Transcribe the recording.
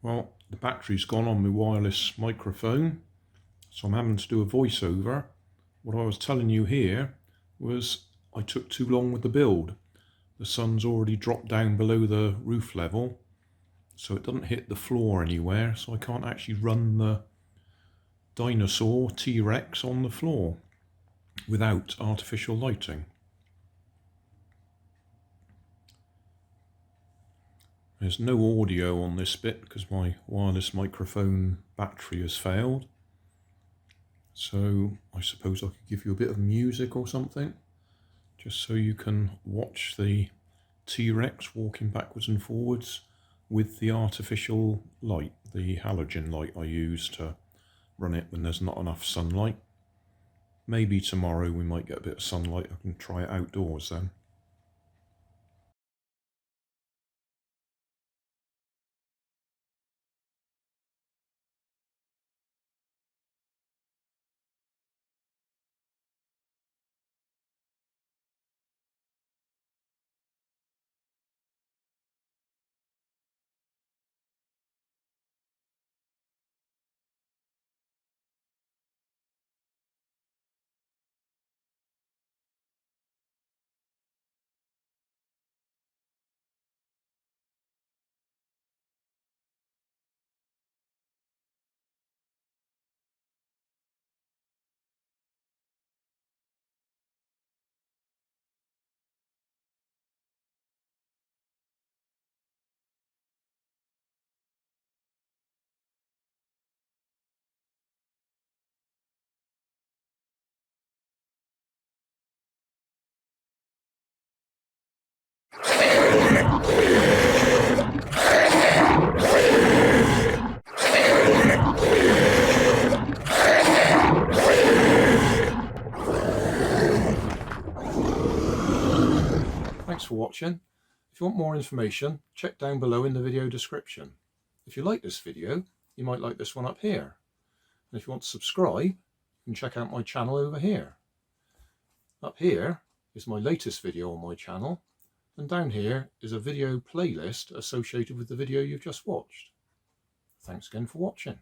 Well, the battery's gone on my wireless microphone, so I'm having to do a voiceover. What I was telling you here was I took too long with the build. The sun's already dropped down below the roof level, so it doesn't hit the floor anywhere, so I can't actually run the dinosaur T-Rex on the floor without artificial lighting. There's no audio on this bit because my wireless microphone battery has failed. So I suppose I could give you a bit of music or something, just so you can watch the T-Rex walking backwards and forwards with the artificial light, the halogen light I use to run it when there's not enough sunlight. Maybe tomorrow we might get a bit of sunlight. I can try it outdoors then. Thanks for watching. If you want more information, check down below in the video description. If you like this video, you might like this one up here. And if you want to subscribe, you can check out my channel over here. Up here is my latest video on my channel, and down here is a video playlist associated with the video you've just watched. Thanks again for watching.